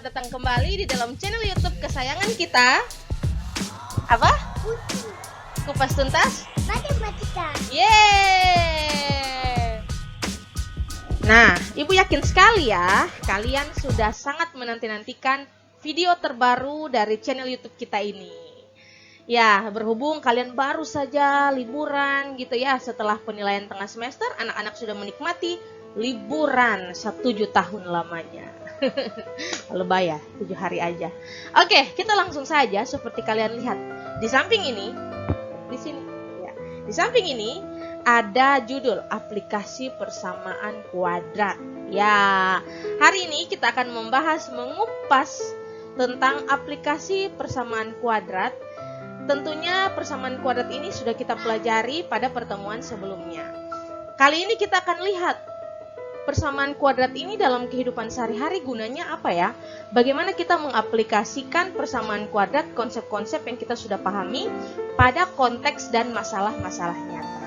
Selamat datang kembali di dalam channel YouTube kesayangan kita. Apa? Kupas Tuntas Matematika. Yeay. Nah, Ibu yakin sekali ya, kalian sudah sangat menanti-nantikan video terbaru dari channel YouTube kita ini. Ya, berhubung kalian baru saja liburan gitu ya, setelah penilaian tengah semester, anak-anak sudah menikmati liburan 7 tahun lamanya. Lebay ya, 7 hari aja. Oke, kita langsung saja seperti kalian lihat. Di samping ini, di sini ya. Di samping ini ada judul aplikasi persamaan kuadrat. Ya, hari ini kita akan mengupas tentang aplikasi persamaan kuadrat. Tentunya persamaan kuadrat ini sudah kita pelajari pada pertemuan sebelumnya. Kali ini kita akan lihat persamaan kuadrat ini dalam kehidupan sehari-hari gunanya apa ya? Bagaimana kita mengaplikasikan persamaan kuadrat, konsep-konsep yang kita sudah pahami pada konteks dan masalah-masalah nyata.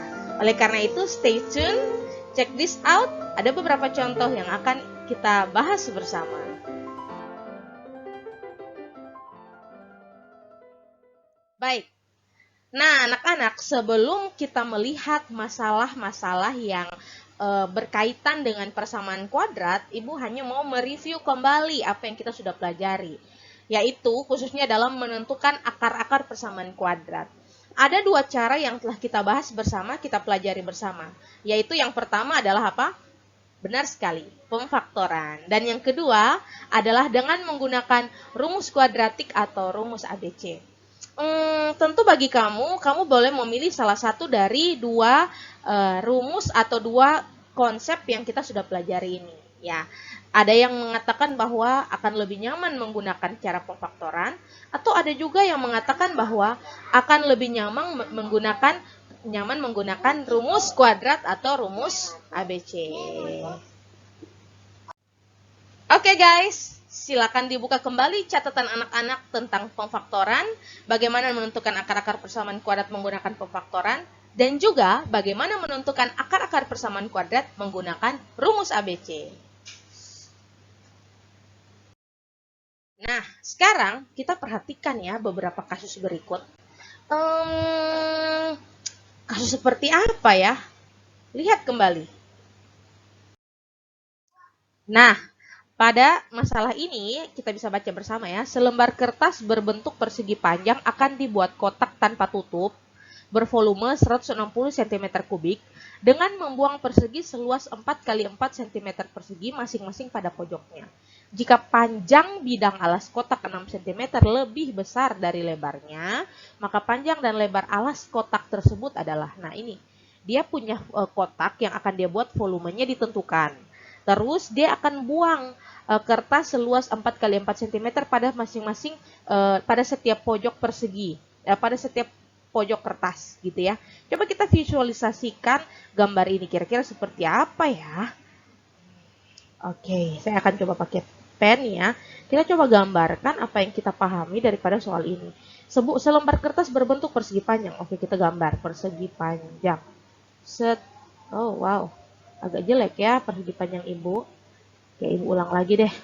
Oleh karena itu, stay tune, check this out. Ada beberapa contoh yang akan kita bahas bersama. Baik. Nah, anak-anak, sebelum kita melihat masalah-masalah yang berkaitan dengan persamaan kuadrat, Ibu hanya mau mereview kembali apa yang kita sudah pelajari, yaitu khususnya dalam menentukan akar-akar persamaan kuadrat. Ada 2 cara yang telah kita bahas bersama, kita pelajari bersama, yaitu yang pertama adalah apa? Benar sekali, pemfaktoran. Dan yang kedua adalah dengan menggunakan rumus kuadratik atau rumus ABC. Tentu bagi kamu boleh memilih salah satu dari 2 rumus atau 2 konsep yang kita sudah pelajari ini. Ya, ada yang mengatakan bahwa akan lebih nyaman menggunakan cara pemfaktoran, atau ada juga yang mengatakan bahwa akan lebih nyaman menggunakan rumus kuadrat atau rumus ABC. Oke guys. Silakan dibuka kembali catatan anak-anak tentang pemfaktoran, bagaimana menentukan akar-akar persamaan kuadrat menggunakan pemfaktoran, dan juga bagaimana menentukan akar-akar persamaan kuadrat menggunakan rumus ABC. Nah, sekarang kita perhatikan ya beberapa kasus berikut. Kasus seperti apa ya? Lihat kembali. Nah, pada masalah ini, kita bisa baca bersama ya, selembar kertas berbentuk persegi panjang akan dibuat kotak tanpa tutup, bervolume 160 cm3, dengan membuang persegi seluas 4 x 4 cm persegi masing-masing pada pojoknya. Jika panjang bidang alas kotak 6 cm lebih besar dari lebarnya, maka panjang dan lebar alas kotak tersebut adalah, nah ini, dia punya kotak yang akan dia buat volumenya ditentukan. Terus dia akan buang kertas seluas 4 x 4 cm pada masing-masing pada setiap pojok persegi, pada setiap pojok kertas gitu ya. Coba kita visualisasikan gambar ini kira-kira seperti apa ya? Oke, saya akan coba pakai pen ya. Kita coba gambarkan apa yang kita pahami daripada soal ini. Selembar kertas berbentuk persegi panjang. Oke, kita gambar persegi panjang. Set. Oh, wow. Agak jelek ya persegi panjang Ibu. Oke, Ibu ulang lagi deh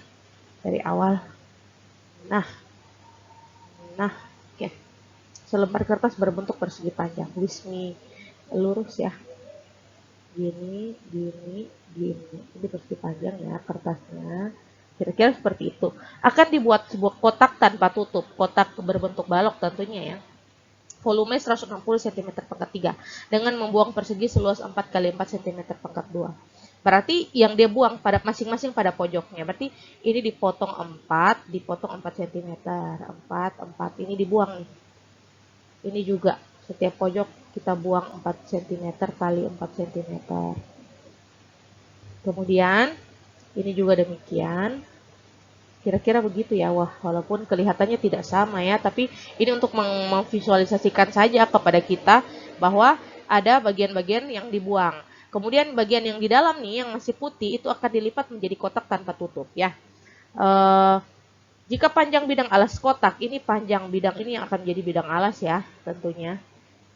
dari awal. Nah, oke. Selembar kertas berbentuk persegi panjang. Wismi lurus ya. Gini. Ini persegi panjang ya kertasnya. Kira-kira seperti itu. Akan dibuat sebuah kotak tanpa tutup. Kotak berbentuk balok tentunya ya. Volume 160 cm/3 dengan membuang persegi seluas 4 x 4 cm/2. Berarti yang dia buang pada masing-masing pada pojoknya. Berarti ini dipotong 4 cm. 4 ini dibuang nih. Ini juga setiap pojok kita buang 4 cm kali 4 cm. Kemudian ini juga demikian. Kira-kira begitu ya. Wah, walaupun kelihatannya tidak sama ya, tapi ini untuk memvisualisasikan saja kepada kita bahwa ada bagian-bagian yang dibuang. Kemudian bagian yang di dalam nih yang masih putih itu akan dilipat menjadi kotak tanpa tutup ya. Jika panjang bidang alas kotak, ini panjang bidang ini yang akan menjadi bidang alas ya tentunya.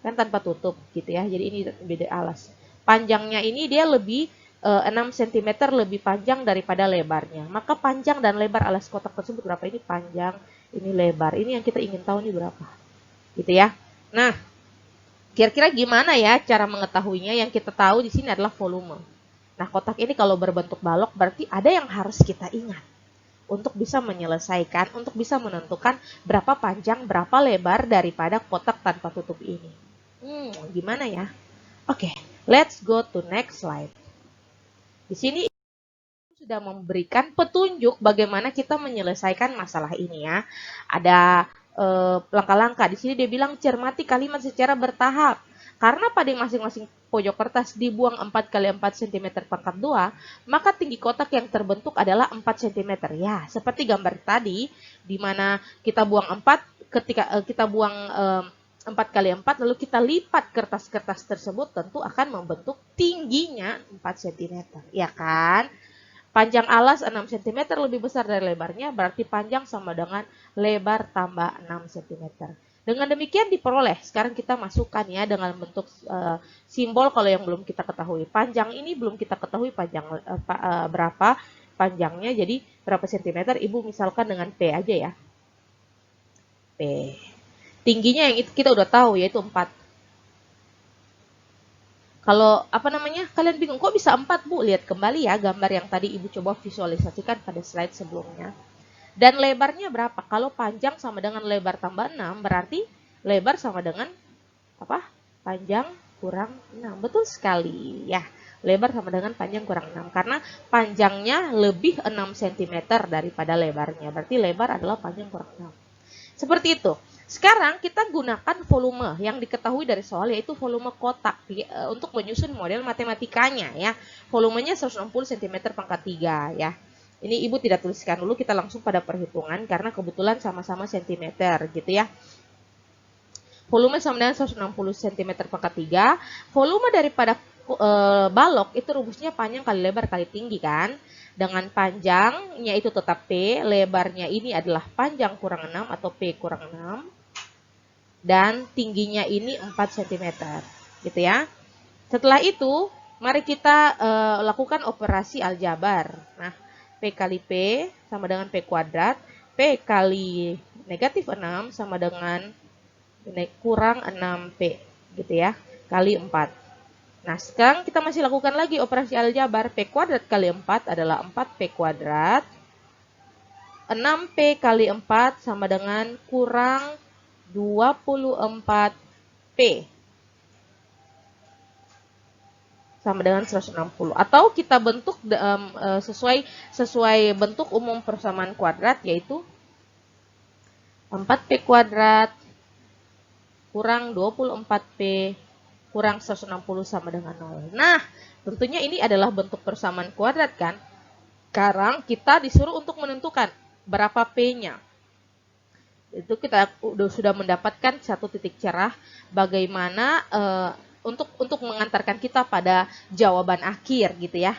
Kan tanpa tutup gitu ya. Jadi ini bidang alas. Panjangnya ini dia lebih 6 cm lebih panjang daripada lebarnya. Maka panjang dan lebar alas kotak tersebut berapa? Ini panjang, ini lebar. Ini yang kita ingin tahu nih berapa. Gitu ya. Nah, kira-kira gimana ya cara mengetahuinya? Yang kita tahu di sini adalah volume. Nah, kotak ini kalau berbentuk balok berarti ada yang harus kita ingat untuk bisa menyelesaikan, untuk bisa menentukan berapa panjang, berapa lebar daripada kotak tanpa tutup ini. Gimana ya? Oke, let's go to next slide. Di sini sudah memberikan petunjuk bagaimana kita menyelesaikan masalah ini ya. Ada langkah-langkah. Di sini dia bilang cermati kalimat secara bertahap. Karena pada masing-masing pojok kertas dibuang 4 kali 4 cm pangkat 2, maka tinggi kotak yang terbentuk adalah 4 cm. Ya, seperti gambar tadi, di mana kita buang 4, ketika kita buang 4 kali 4, lalu kita lipat kertas-kertas tersebut, tentu akan membentuk tingginya 4 cm. Ya kan? Panjang alas 6 cm lebih besar dari lebarnya, berarti panjang sama dengan lebar tambah 6 cm. Dengan demikian diperoleh, sekarang kita masukkan ya dengan bentuk simbol kalau yang belum kita ketahui. Panjang ini belum kita ketahui panjang berapa panjangnya, jadi berapa cm, Ibu misalkan dengan P aja ya. P. Tingginya yang itu kita udah tahu yaitu 4. Kalau kalian bingung kok bisa 4 Bu? Lihat kembali ya gambar yang tadi Ibu coba visualisasikan pada slide sebelumnya. Dan lebarnya berapa? Kalau panjang sama dengan lebar tambah 6 berarti lebar sama dengan apa? Panjang kurang 6. Betul sekali ya. Lebar sama dengan panjang kurang 6 karena panjangnya lebih 6 cm daripada lebarnya. Berarti lebar adalah panjang kurang 6. Seperti itu. Sekarang kita gunakan volume yang diketahui dari soal yaitu volume kotak untuk menyusun model matematikanya ya. Volumenya 160 cm pangkat 3 ya. Ini Ibu tidak tuliskan dulu, kita langsung pada perhitungan karena kebetulan sama-sama cm gitu ya. Volume sama dengan 160 cm pangkat 3. Volume daripada balok itu rumusnya panjang kali lebar kali tinggi kan. Dengan panjangnya itu tetap P, lebarnya ini adalah panjang kurang 6 atau P kurang 6. Dan tingginya ini 4 cm gitu ya. Setelah itu mari kita lakukan operasi aljabar. Nah, P kali P sama dengan P kuadrat, P kali negatif 6 sama dengan kurang 6P gitu ya, kali 4. Nah, sekarang kita masih lakukan lagi operasi aljabar. P kuadrat kali 4 adalah 4P kuadrat. 6P kali 4 sama dengan kurang 24P. Sama dengan 160. Atau kita bentuk sesuai bentuk umum persamaan kuadrat, yaitu 4P kuadrat kurang 24P kurang 160 sama dengan 0. Nah, tentunya ini adalah bentuk persamaan kuadrat kan? Sekarang kita disuruh untuk menentukan berapa P-nya. Itu kita sudah mendapatkan satu titik cerah bagaimana untuk mengantarkan kita pada jawaban akhir gitu ya.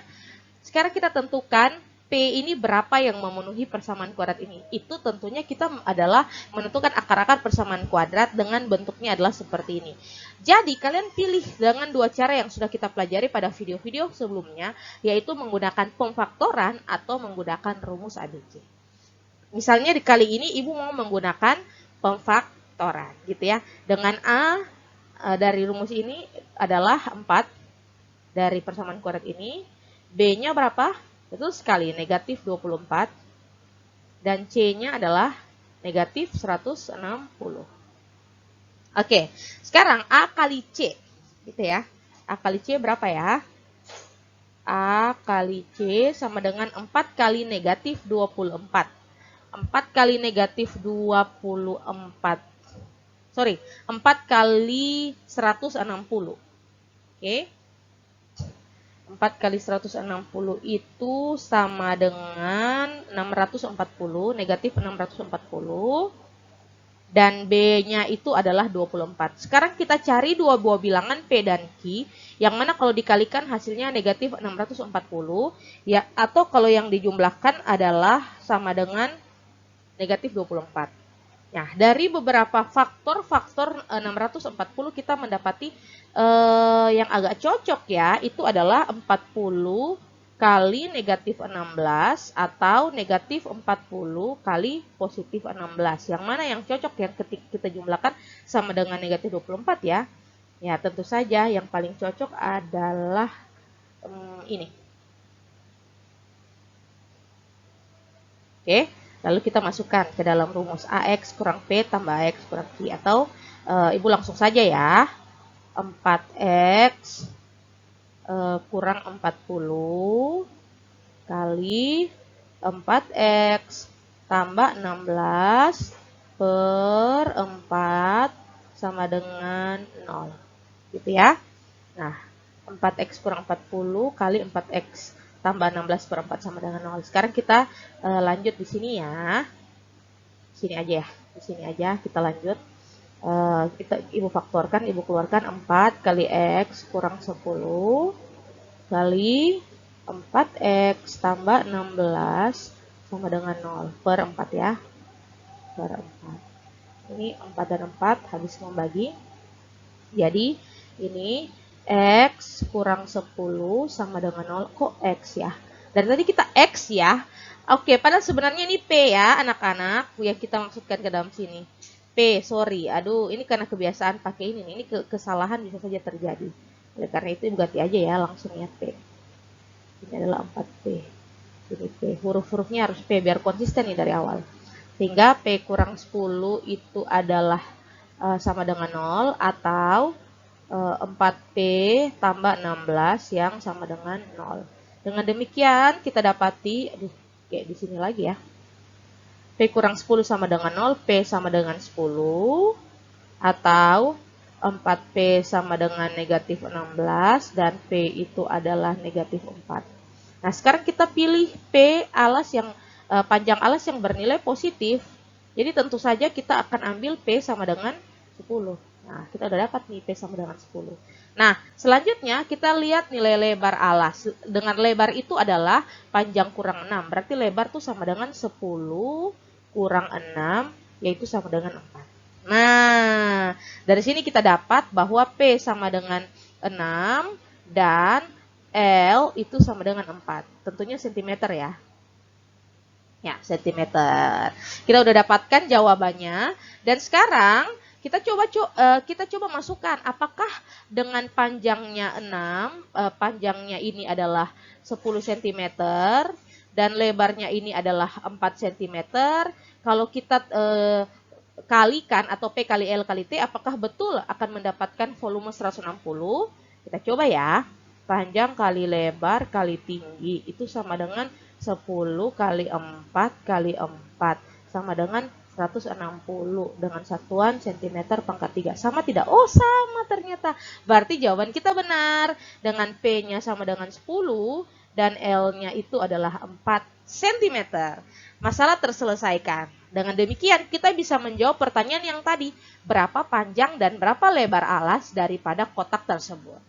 Sekarang kita tentukan P ini berapa yang memenuhi persamaan kuadrat ini. Itu tentunya kita adalah menentukan akar-akar persamaan kuadrat dengan bentuknya adalah seperti ini. Jadi kalian pilih dengan dua cara yang sudah kita pelajari pada video-video sebelumnya, yaitu menggunakan pemfaktoran atau menggunakan rumus ABC. Misalnya di kali ini Ibu mau menggunakan pemfaktoran gitu ya. Dengan A dari rumus ini adalah 4 dari persamaan kuadrat ini. B-nya berapa? Betul sekali, negatif 24. Dan C-nya adalah negatif 160. Oke, sekarang A kali C gitu ya. A kali C berapa ya? A kali C sama dengan 4 kali negatif 24. 4 kali negatif 24. Sorry, 4 kali 160. Oke. 4 kali 160 itu sama dengan 640, negatif 640. Dan B-nya itu adalah 24. Sekarang kita cari dua buah bilangan P dan Q, yang mana kalau dikalikan hasilnya negatif 640, ya, atau kalau yang dijumlahkan adalah sama dengan negatif 24. Nah, dari beberapa faktor-faktor 640 kita mendapati yang agak cocok ya, itu adalah 40 kali negatif 16 atau negatif 40 kali positif 16. Yang mana yang cocok yang ketika kita jumlahkan sama dengan negatif 24 ya. Ya, tentu saja yang paling cocok adalah ini. Oke, lalu kita masukkan ke dalam rumus AX kurang P tambah AX kurang Q. Atau Ibu langsung saja ya. 4X kurang 40 kali 4X tambah 16 per 4 sama dengan 0. Gitu ya. Nah, 4X kurang 40 kali 4X tambah 16 per 4 sama dengan 0. Sekarang kita lanjut di sini ya. Sini aja ya. Di sini aja kita lanjut. Ibu faktorkan, Ibu keluarkan 4 kali X kurang 10 kali 4X tambah 16 sama dengan 0 per 4 ya. Per 4. Ini 4 dan 4 habis membagi. Jadi ini X kurang 10 sama dengan 0. Kok X ya? Dan tadi kita X ya. Oke, padahal sebenarnya ini P ya anak-anak. Yang kita maksudkan ke dalam sini. P, sorry. Aduh, ini karena kebiasaan pakai ini. Ini kesalahan bisa saja terjadi. Oleh karena itu ganti aja ya langsung ya P. Ini adalah 4P. Ini P. Huruf-hurufnya harus P biar konsisten nih dari awal. Sehingga P kurang 10 itu adalah sama dengan 0 atau 4P tambah 16 yang sama dengan 0. Dengan demikian kita dapati, kayak di sini lagi ya. P kurang 10 sama dengan 0, P sama dengan 10, atau 4P sama dengan negatif 16, dan P itu adalah negatif 4. Nah, sekarang kita pilih P alas yang panjang alas yang bernilai positif. Jadi tentu saja kita akan ambil P sama dengan 10. Nah, kita udah dapat nih P sama dengan 10. Nah, selanjutnya kita lihat nilai lebar alas. Dengan lebar itu adalah panjang kurang 6. Berarti lebar tuh sama dengan 10 kurang 6, yaitu sama dengan 4. Nah, dari sini kita dapat bahwa P sama dengan 6 dan L itu sama dengan 4. Tentunya cm ya. Ya, cm. Kita udah dapatkan jawabannya. Dan sekarang kita coba masukkan apakah dengan panjangnya 6, panjangnya ini adalah 10 cm dan lebarnya ini adalah 4 cm. Kalau kita kalikan atau P kali L kali T, apakah betul akan mendapatkan volume 160? Kita coba ya. Panjang kali lebar kali tinggi itu sama dengan 10 kali 4 kali 4 sama dengan 160 dengan satuan cm pangkat 3. Sama tidak? Oh, sama ternyata. Berarti jawaban kita benar. Dengan P-nya sama dengan 10 dan L-nya itu adalah 4 cm. Masalah terselesaikan. Dengan demikian kita bisa menjawab pertanyaan yang tadi. Berapa panjang dan berapa lebar alas daripada kotak tersebut.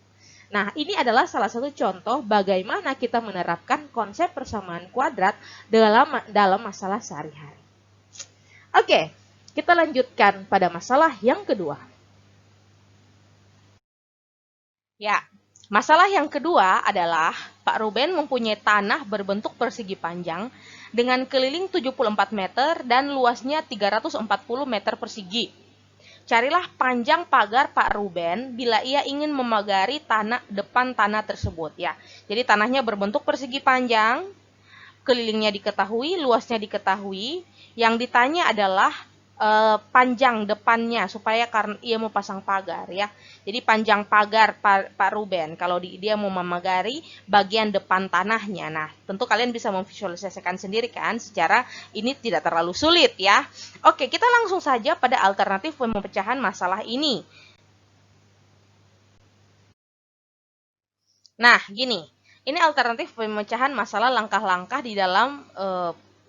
Nah, ini adalah salah satu contoh bagaimana kita menerapkan konsep persamaan kuadrat dalam masalah sehari-hari. Oke, kita lanjutkan pada masalah yang kedua. Ya, masalah yang kedua adalah Pak Ruben mempunyai tanah berbentuk persegi panjang dengan keliling 74 meter dan luasnya 340 meter persegi. Carilah panjang pagar Pak Ruben bila ia ingin memagari depan tanah tersebut ya. Jadi tanahnya berbentuk persegi panjang, kelilingnya diketahui, luasnya diketahui. Yang ditanya adalah panjang depannya supaya karena ia mau pasang pagar ya. Jadi panjang pagar Pak Ruben kalau dia mau memagari bagian depan tanahnya. Nah, tentu kalian bisa memvisualisasikan sendiri kan, secara ini tidak terlalu sulit ya. Oke, kita langsung saja pada alternatif pemecahan masalah ini. Nah, gini. Ini alternatif pemecahan masalah langkah-langkah di dalam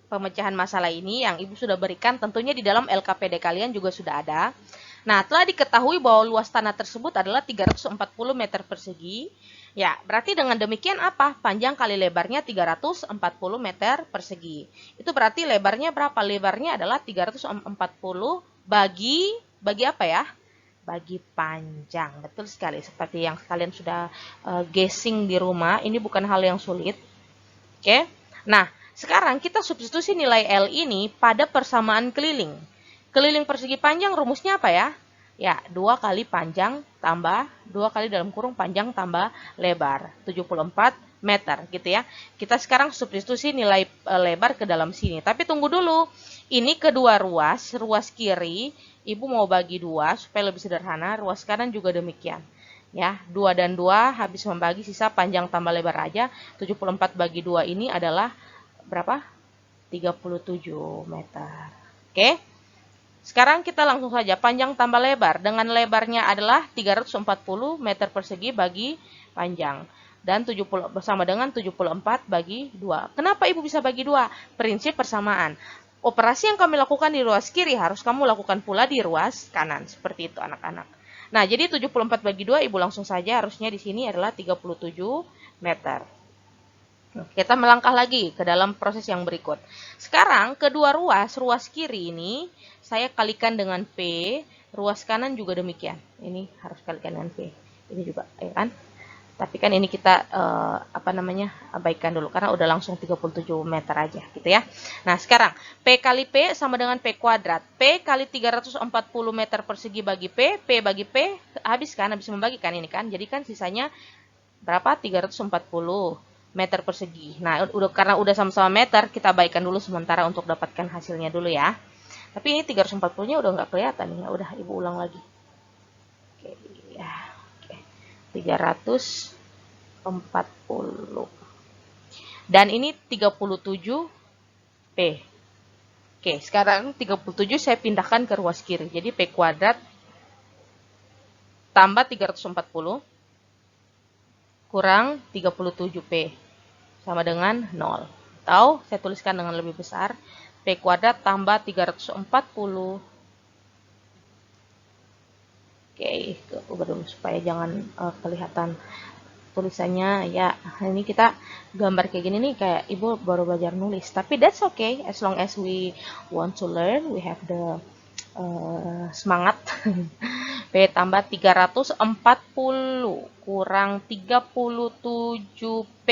pemecahan masalah ini yang Ibu sudah berikan tentunya di dalam LKPD kalian juga sudah ada. Nah, telah diketahui bahwa luas tanah tersebut adalah 340 meter persegi Ya, berarti dengan demikian apa? Panjang kali lebarnya 340 meter persegi. Itu berarti lebarnya berapa? Lebarnya adalah 340 bagi apa ya? Bagi panjang. Betul sekali. Seperti yang kalian sudah guessing di rumah, ini bukan hal yang sulit. Oke. Nah, sekarang kita substitusi nilai L ini pada persamaan keliling. Keliling persegi panjang rumusnya apa ya? Ya, 2 kali panjang tambah 2 kali dalam kurung panjang tambah lebar, 74 meter gitu ya. Kita sekarang substitusi nilai lebar ke dalam sini. Tapi tunggu dulu. Ini kedua ruas, ruas kiri, Ibu mau bagi 2 supaya lebih sederhana, ruas kanan juga demikian. Ya, 2 dan 2 habis membagi sisa panjang tambah lebar aja. 74 bagi 2 ini adalah berapa? 37 meter. Oke. Sekarang kita langsung saja panjang tambah lebar. Dengan lebarnya adalah 340 meter persegi bagi panjang. Dan 70 bersama dengan 74 bagi 2. Kenapa Ibu bisa bagi 2? Prinsip persamaan. Operasi yang kami lakukan di ruas kiri harus kamu lakukan pula di ruas kanan. Seperti itu anak-anak. Nah, jadi 74 bagi 2 Ibu langsung saja harusnya di sini adalah 37 meter. Kita melangkah lagi ke dalam proses yang berikut. Sekarang kedua ruas, ruas kiri ini saya kalikan dengan P, ruas kanan juga demikian. Ini harus kalikan dengan P. Ini juga, ya kan? Tapi kan ini kita abaikan dulu karena udah langsung 37 meter aja gitu ya. Nah, sekarang P kali P sama dengan P kuadrat. P kali 340 meter persegi bagi P bagi P habis membagikan ini kan. Jadi kan sisanya berapa? 340 meter persegi. Nah, karena udah sama-sama meter, kita baikkan dulu sementara untuk dapatkan hasilnya dulu ya. Tapi ini 340-nya udah nggak kelihatan nih. Ya udah, Ibu ulang lagi. Oke, ya. Oke. 340. Dan ini 37 P. Oke, sekarang 37 saya pindahkan ke ruas kiri. Jadi P kuadrat tambah 340 kurang 37P. Sama dengan 0. Atau saya tuliskan dengan lebih besar, P kuadrat tambah 340. Oke, ubah dulu supaya jangan kelihatan tulisannya. Ya, ini kita gambar kayak gini nih, kayak Ibu baru belajar nulis. Tapi that's okay, as long as we want to learn, we have the semangat. P tambah 340 kurang 37P.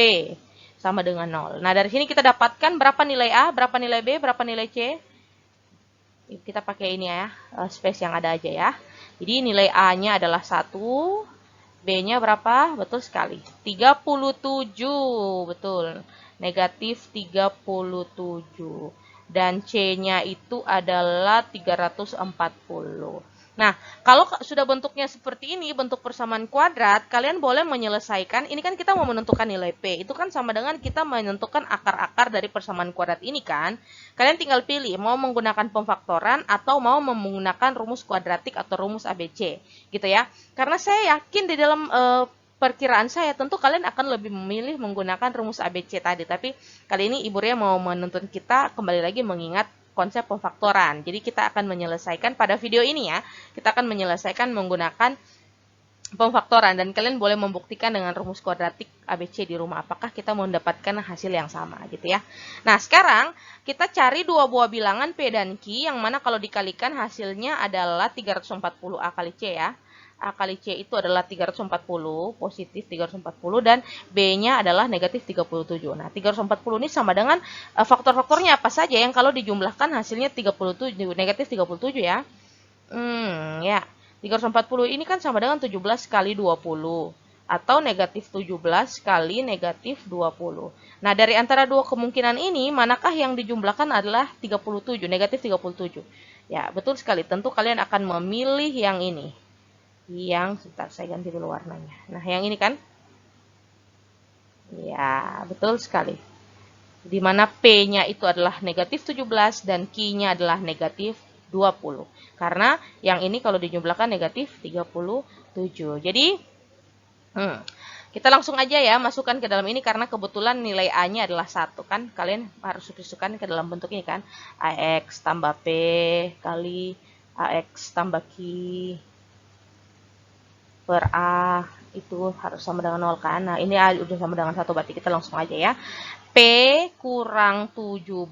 Sama dengan 0. Nah, dari sini kita dapatkan berapa nilai A, berapa nilai B, berapa nilai C. Kita pakai ini ya, space yang ada aja ya. Jadi nilai A-nya adalah 1, B-nya berapa? Betul sekali. 37, betul. Negatif 37. Dan C-nya itu adalah 340. Nah, kalau sudah bentuknya seperti ini, bentuk persamaan kuadrat, kalian boleh menyelesaikan. Ini kan kita mau menentukan nilai P. Itu kan sama dengan kita menentukan akar-akar dari persamaan kuadrat ini kan. Kalian tinggal pilih mau menggunakan pemfaktoran atau mau menggunakan rumus kuadratik atau rumus ABC. Gitu ya. Karena saya yakin di dalam perkiraan saya tentu kalian akan lebih memilih menggunakan rumus ABC tadi. Tapi kali ini Ibu Ria mau menuntun kita kembali lagi mengingat konsep pemfaktoran. Jadi kita akan menyelesaikan pada video ini ya, kita akan menyelesaikan menggunakan pemfaktoran dan kalian boleh membuktikan dengan rumus kuadratik ABC di rumah apakah kita mendapatkan hasil yang sama gitu ya. Nah, sekarang kita cari dua buah bilangan P dan Q yang mana kalau dikalikan hasilnya adalah 340A kali C ya. A kali C itu adalah 340, positif 340, dan B-nya adalah negatif 37. Nah, 340 ini sama dengan faktor-faktornya apa saja yang kalau dijumlahkan hasilnya 37, negatif 37 ya. Ya. 340 ini kan sama dengan 17 kali 20. Atau negatif 17 kali negatif 20. Nah, dari antara dua kemungkinan ini, manakah yang dijumlahkan adalah 37, negatif 37. Ya, betul sekali. Tentu kalian akan memilih yang ini. Sebentar saya ganti dulu warnanya. Nah, yang ini kan? Ya, betul sekali. Di mana P-nya itu adalah negatif 17 dan Q-nya adalah negatif 20. Karena yang ini kalau dijumlahkan negatif 37. Jadi, kita langsung aja ya masukkan ke dalam ini karena kebetulan nilai A-nya adalah 1 kan. Kalian harus masukkan ke dalam bentuk ini kan. AX tambah P kali AX tambah Q per A Itu harus sama dengan 0 kan. Nah, ini udah sama dengan 1, berarti kita langsung aja ya. P kurang 17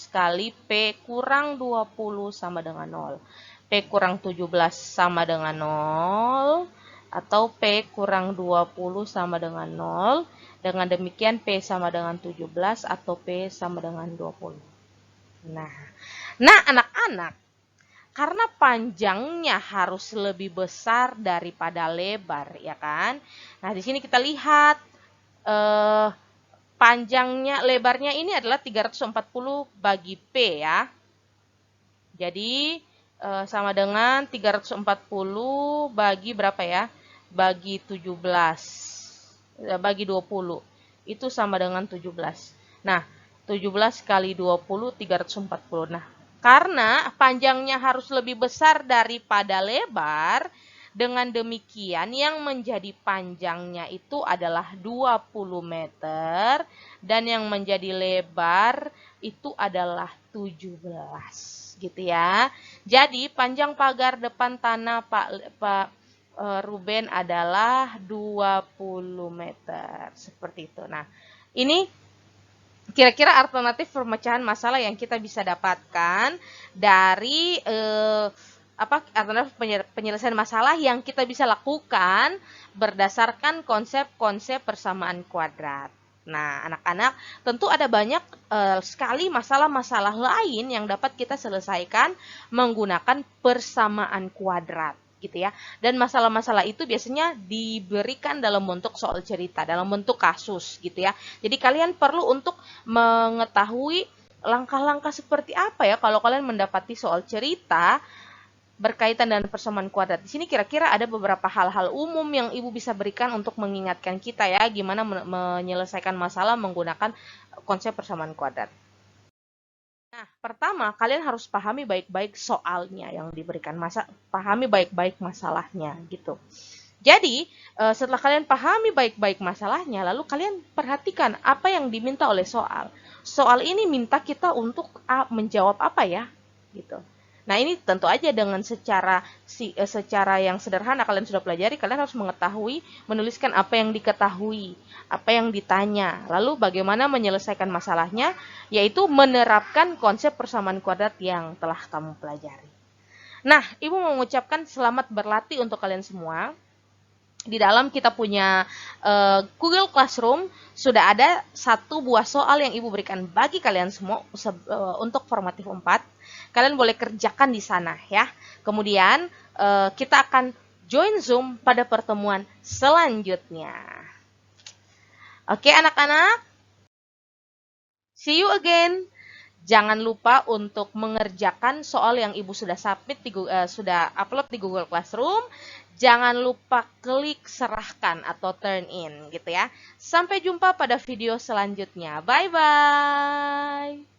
kali P kurang 20 sama dengan 0. P kurang 17 sama dengan 0, atau P kurang 20 sama dengan 0. Dengan demikian P sama dengan 17 atau P sama dengan 20. Nah anak-anak, karena panjangnya harus lebih besar daripada lebar, ya kan? Nah, di sini kita lihat lebarnya ini adalah 340 bagi P ya. Jadi sama dengan 340 bagi berapa ya? Bagi 17. Bagi 20. Itu sama dengan 17. Nah, 17 kali 20, 340. Nah, karena panjangnya harus lebih besar daripada lebar, dengan demikian yang menjadi panjangnya itu adalah 20 meter dan yang menjadi lebar itu adalah 17 gitu ya. Jadi panjang pagar depan tanah Pak Ruben adalah 20 meter seperti itu. Nah, ini kira-kira alternatif pemecahan masalah yang kita bisa dapatkan dari alternatif penyelesaian masalah yang kita bisa lakukan berdasarkan konsep-konsep persamaan kuadrat. Nah, anak-anak, tentu ada banyak sekali masalah-masalah lain yang dapat kita selesaikan menggunakan persamaan kuadrat, gitu ya. Dan masalah-masalah itu biasanya diberikan dalam bentuk soal cerita, dalam bentuk kasus, gitu ya. Jadi kalian perlu untuk mengetahui langkah-langkah seperti apa ya kalau kalian mendapati soal cerita berkaitan dengan persamaan kuadrat. Di sini kira-kira ada beberapa hal-hal umum yang Ibu bisa berikan untuk mengingatkan kita ya gimana menyelesaikan masalah menggunakan konsep persamaan kuadrat. Nah, pertama kalian harus pahami baik-baik soalnya yang diberikan, pahami baik-baik masalahnya gitu. Jadi, setelah kalian pahami baik-baik masalahnya, lalu kalian perhatikan apa yang diminta oleh soal. Soal ini minta kita untuk menjawab apa ya? Gitu. Nah, ini tentu aja dengan secara yang sederhana kalian sudah pelajari, kalian harus mengetahui, menuliskan apa yang diketahui, apa yang ditanya, lalu bagaimana menyelesaikan masalahnya, yaitu menerapkan konsep persamaan kuadrat yang telah kamu pelajari. Nah, Ibu mau mengucapkan selamat berlatih untuk kalian semua. Di dalam kita punya Google Classroom sudah ada 1 buah soal yang Ibu berikan bagi kalian semua untuk formatif 4. Kalian boleh kerjakan di sana ya. Kemudian kita akan join Zoom pada pertemuan selanjutnya. Oke anak-anak, see you again. Jangan lupa untuk mengerjakan soal yang Ibu sudah submit sudah upload di Google Classroom. Jangan lupa klik serahkan atau turn in gitu ya. Sampai jumpa pada video selanjutnya. Bye bye.